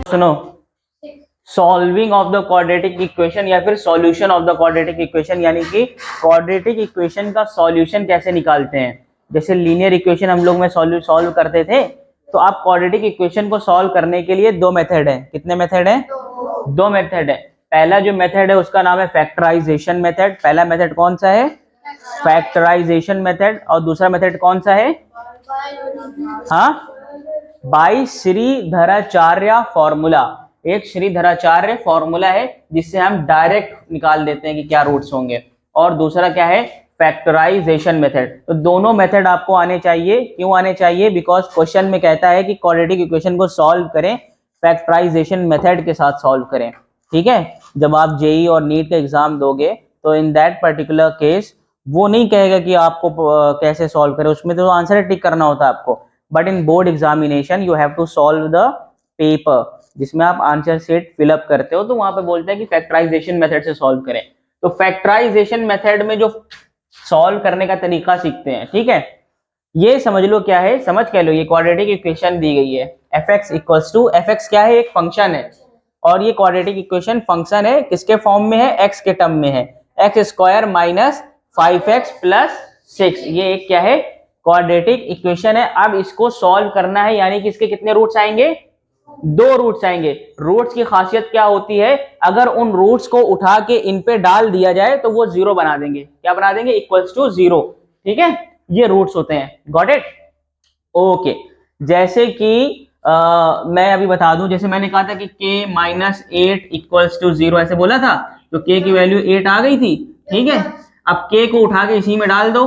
सुनो, solving of the quadratic equation या फिर solution of the quadratic equation, यानी कि क्वाड्रेटिक इक्वेशन का सॉल्यूशन कैसे निकालते हैं। जैसे लीनियर इक्वेशन हम लोग में सॉल्व करते थे, तो आप क्वाड्रेटिक इक्वेशन को सॉल्व करने के लिए दो मेथड है। कितने मेथड है? दो मेथड है। पहला जो मेथड है उसका नाम है फैक्टराइजेशन मेथड। पहला मेथड कौन सा है? Factorisation method. और दूसरा मेथड कौन सा है? हाँ, बाई श्रीधराचार्य फॉर्मूला। एक श्रीधराचार्य फॉर्मूला है जिससे हम डायरेक्ट निकाल देते हैं कि क्या रूट्स होंगे। और दूसरा क्या है? Factorisation method. तो दोनों मेथड आपको आने चाहिए। क्यों आने चाहिए? बिकॉज क्वेश्चन में कहता है कि क्वाड्रेटिक इक्वेशन को सॉल्व करें फैक्टराइजेशन मेथड के साथ सॉल्व करें। ठीक है, जब आप जेई और नीट का एग्जाम दोगे तो इन दैट पर्टिकुलर केस वो नहीं कहेगा कि आपको कैसे सॉल्व करें, उसमें तो आंसर टिक करना होता है आपको। But in board examination you have to solve the paper जिसमें आप आंसर शीट फिलअप करते हो, तो वहां पे बोलते हैं कि फैक्टराइजेशन मेथड से सॉल्व करें। तो फैक्टराइजेशन मेथड में जो सॉल्व करने का तरीका सीखते हैं, ठीक है, ये समझ लो क्या है, समझ कह लो। ये क्वाड्रेटिक इक्वेशन दी गई है, F X equals to, F X क्या है? एक फंक्शन है। और ये क्वाड्रेटिक इक्वेशन फंक्शन है, किसके फॉर्म में है? एक्स के टर्म में है। X square minus 5x plus 6, ये एक क्या है? क्वाड्रेटिक इक्वेशन है। अब इसको सॉल्व करना है, यानी कि इसके कितने रूट्स आएंगे? दो रूट्स आएंगे। रूट्स की खासियत क्या होती है? अगर उन रूट्स को उठा के इन पे डाल दिया जाए तो वो जीरो बना देंगे। क्या बना देंगे? Equals to zero. ठीक है, ये रूट्स होते हैं। Got it? ओके। जैसे कि मैं अभी बता दूं, जैसे मैंने कहा था कि k माइनस 8 इक्वल्स टू 0, ऐसे बोला था, तो k की वैल्यू 8 आ गई थी। ठीक है, अब k को उठा के इसी में डाल दो,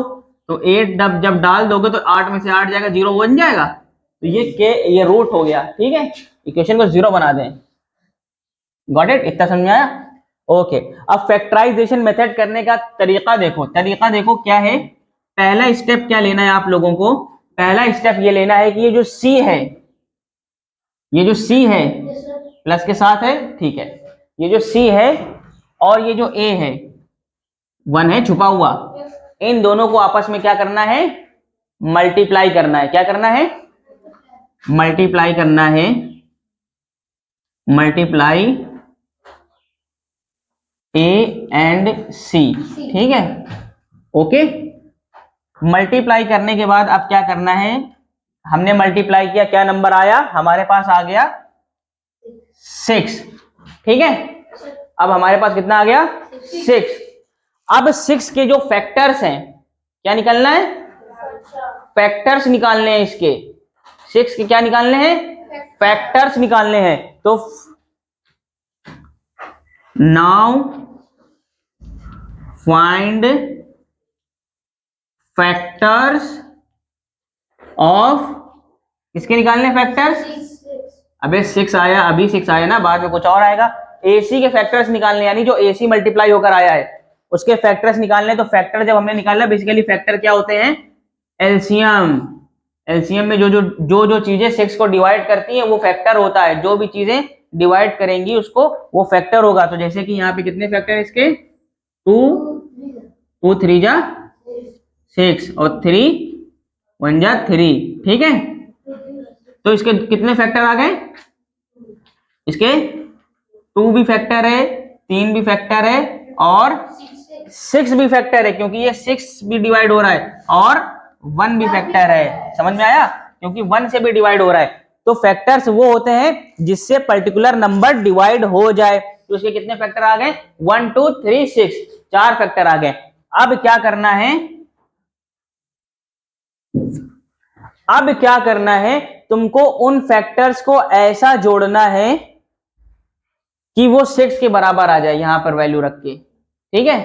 तो 8 जब डाल दोगे तो 8 में से 8 जाएगा, 0 बन जाएगा। तो ये k, ये रूट हो गया। ठीक है, इक्वेशन को 0 बना दें। Got it? इतना समझ में आया? ओके। अब फैक्टराइजेशन मेथड करने का तरीका देखो, तरीका देखो क्या है। पहला स्टेप क्या लेना है आप लोगों को? पहला स्टेप ये लेना है कि ये जो C है, ये जो C है प्लस के साथ है, ठीक है, ये जो C है और ये जो A है, 1 है छुपा हुआ, इन दोनों को आपस में क्या करना है? मल्टीप्लाई करना है। क्या करना है? मल्टीप्लाई करना है। Multiply A and C। ठीक है, ओके। मल्टीप्लाई करने के बाद अब क्या करना है? हमने मल्टीप्लाई किया, क्या नंबर आया हमारे पास? आ गया 6। ठीक है, अब हमारे पास कितना आ गया? 6। अब 6 के जो फैक्टर्स हैं, क्या निकालना है? फैक्टर्स निकालने हैं इसके। 6 के क्या निकालने हैं? फैक्टर्स निकालने हैं। तो नाउ फाइंड फैक्टर्स ऑफ, किसके निकालने फैक्टर्स? अबे 6 आया, अभी 6 आया ना, बाद में कुछ और आएगा। AC के फैक्टर्स निकालने, यानी जो AC मल्टीप्लाई होकर आया है उसके फैक्टर्स निकालने। तो फैक्टर जब हमने निकाला, बेसिकली फैक्टर क्या होते हैं? एलसीएम। एलसीएम में जो चीजें 6 को डिवाइड करती हैं वो फैक्टर होता है। जो भी चीजें डिवाइड करेंगी उसको वो फैक्टर होगा। तो जैसे कि यहाँ पे कितने फैक्टर है इसके? 2 3 जा 6 और 3 1 जा 3। ठीक है, तो इसके कितने फैक्टर आ गए? इसके 2 भी फैक्टर है, 3 भी फैक्टर है और 6 भी फैक्टर है, क्योंकि ये 6 भी डिवाइड हो रहा है, और 1 भी फैक्टर है। समझ में आया? क्योंकि 1 से भी डिवाइड हो रहा है। तो फैक्टर्स वो होते हैं जिससे पर्टिकुलर नंबर डिवाइड हो जाए। तो इसके कितने फैक्टर आ गए? 1 2 3 6, 4 फैक्टर आ गए। अब क्या करना है? अब क्या करना है? तुमको उन फैक्टर्स को ऐसा जोड़ना है कि वो 6 के बराबर आ जाए, यहां पर वैल्यू रख के। ठीक है,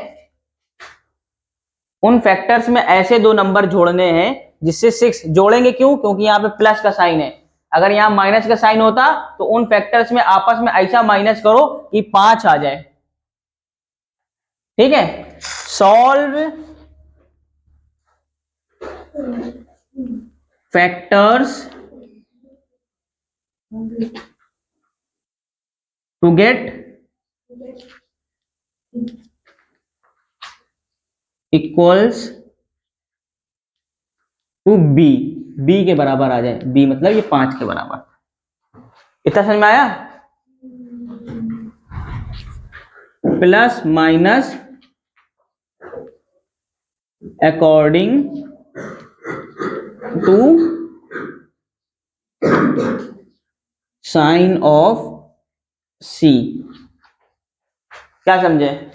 उन फैक्टर्स में ऐसे दो नंबर जोड़ने हैं जिससे 6 जोड़ेंगे। क्यों? क्योंकि यहां पे प्लस का साइन है। अगर यहां माइनस का साइन होता तो उन फैक्टर्स में आपस में ऐसा माइनस करो कि 5 आ जाए। ठीक है, solve factors to get equals to B के बराबर आ जाए। बी मतलब ये 5 के बराबर। इतना समझ में आया? Plus minus according to sign of C. क्या समझे?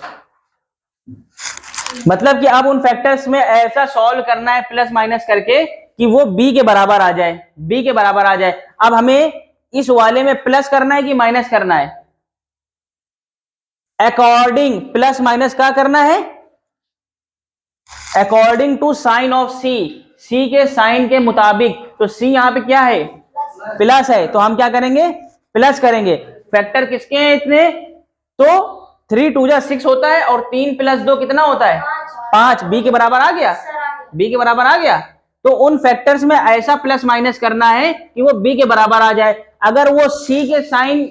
मतलब कि अब उन फैक्टर्स में ऐसा सॉल्व करना है प्लस माइनस करके कि वो बी के बराबर आ जाए, बी के बराबर आ जाए। अब हमें इस वाले में प्लस करना है कि माइनस करना है? अकॉर्डिंग, प्लस माइनस क्या करना है? अकॉर्डिंग टू साइन ऑफ सी, सी के साइन के मुताबिक। तो सी यहां पे क्या है? प्लस है, तो हम क्या करेंगे? प्लस करेंगे। फैक्टर किसके हैं इतने? तो 3 2 6 होता है और 3 + 2 कितना होता है? 5। बी के बराबर आ गया, बी के बराबर आ गया। तो उन फैक्टर्स में ऐसा प्लस माइनस करना है कि वो बी के बराबर आ जाए। अगर वो सी के साइन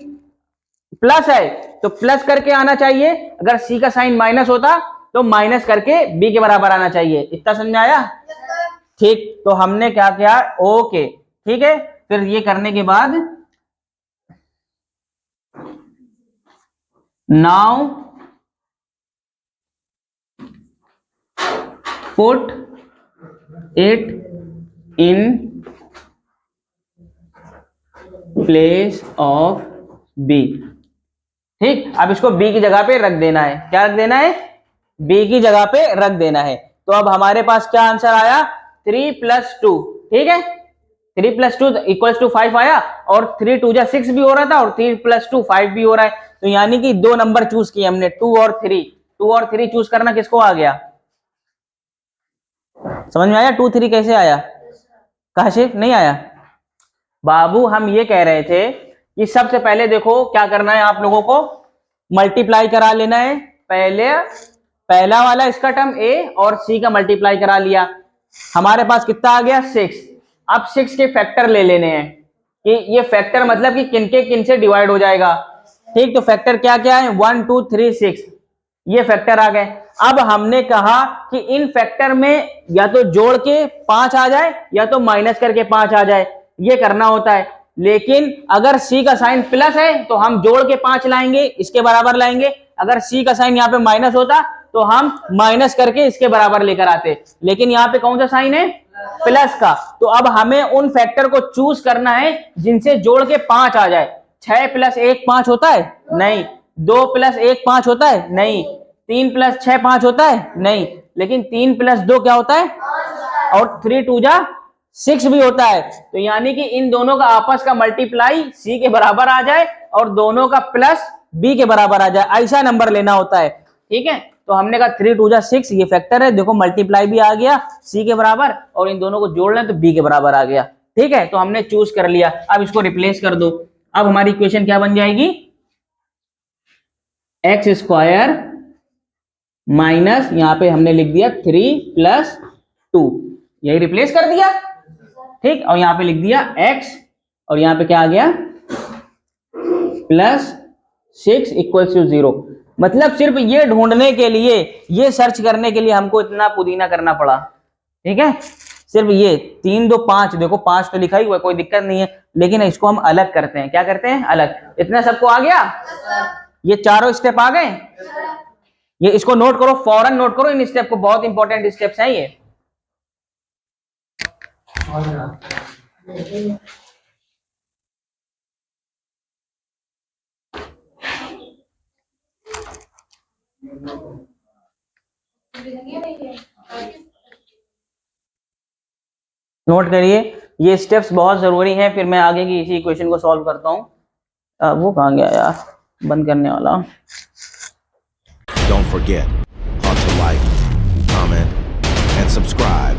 प्लस है तो प्लस करके आना चाहिए, अगर सी का साइन माइनस होता तो माइनस करके बी के बराबर आना चाहिए। इतना समझ में आया? ठीक, तो हमने क्या किया? ओके, ठीक है। फिर ये करने के बाद now put it in place of B. ठीक, अब इसको बी की जगह पे रख देना है। क्या रख देना है? बी की जगह पे रख देना है। तो अब हमारे पास क्या आंसर आया? 3 + 2। ठीक है, 3 + 2 = 5 आया, और 3 2 6 भी हो रहा था और 3 + 2 5 भी हो रहा है। तो यानी कि 2 नंबर चूज किए हमने, 2 और 3। 2 और 3 चूज करना किसको आ गया? समझ में आया? 2 3 कैसे आया? काशिफ नहीं आया? बाबू हम ये कह रहे थे कि सबसे पहले देखो क्या करना है आप लोगों को, मल्टीप्लाई करा लेना है। पहले पहला वाला इसका टर्म ए और सी का मल्टीप्लाई करा लिया, हमारे पास कितना आ गया? 6। अब 6 के फैक्टर ले लेने हैं कि ये फैक्टर मतलब कि किन के किन से डिवाइड हो जाएगा। ठीक, तो फैक्टर क्या क्या है? 1 2 3 6, ये फैक्टर आ गए। अब हमने कहा कि इन फैक्टर में या तो जोड़ के 5 आ जाए या तो माइनस करके 5 आ जाए, ये करना होता है। लेकिन अगर सी का साइन प्लस है तो हम जोड़ के 5 लाएंगे, इसके बराबर लाएंगे। अगर सी का साइन यहाँ पे माइनस होता तो हम माइनस करके इसके बराबर लेकर आते। लेकिन यहाँ पे कौन सा साइन है? प्लस का। तो अब हमें उन फैक्टर को चूज करना है जिनसे जोड़ के 5 आ जाए। 6 + 1 5 होता है? नहीं। 2 + 1 5 होता है? नहीं। 3 + 6 5 होता है? नहीं। लेकिन 3 + 2 क्या होता है? और 3 2 6 भी होता है। तो यानी कि इन दोनों का आपस का मल्टीप्लाई सी के बराबर आ जाए और दोनों का प्लस बी के बराबर आ जाए, ऐसा नंबर लेना होता है। ठीक है, तो हमने कहा 3 2 6 ये फैक्टर है, देखो मल्टीप्लाई भी आ गया सी के बराबर, और इन दोनों को जोड़ लें तो बी के बराबर आ गया। ठीक है, तो हमने चूज कर लिया। अब इसको रिप्लेस कर दो। अब हमारी इक्वेशन क्या बन जाएगी? x² माइनस, यहां पे हमने लिख दिया 3 + 2, यही रिप्लेस कर दिया। ठीक, और यहां पे लिख दिया x, और यहां पे क्या आ गया? +6 = 0। मतलब सिर्फ ये ढूंढने के लिए, ये सर्च करने के लिए हमको इतना पुदीना करना पड़ा। ठीक है, सिर्फ ये 3 2 5, देखो 5 तो लिखा ही हुआ, कोई दिक्कत नहीं है। लेकिन इसको हम अलग करते हैं। क्या करते हैं? अलग। इतना सबको आ गया? ये चारों स्टेप आ गए? ये इसको नोट करो, फौरन नोट करो इन स्टेप को, बहुत इंपॉर्टेंट स्टेप्स हैं ये। नोट करिए, ये स्टेप्स बहुत जरूरी हैं, फिर मैं आगे की इसी इक्वेशन को सॉल्व करता हूं। वो कहां गया यार बंद करने वाला? Don't forget to like, comment, and subscribe.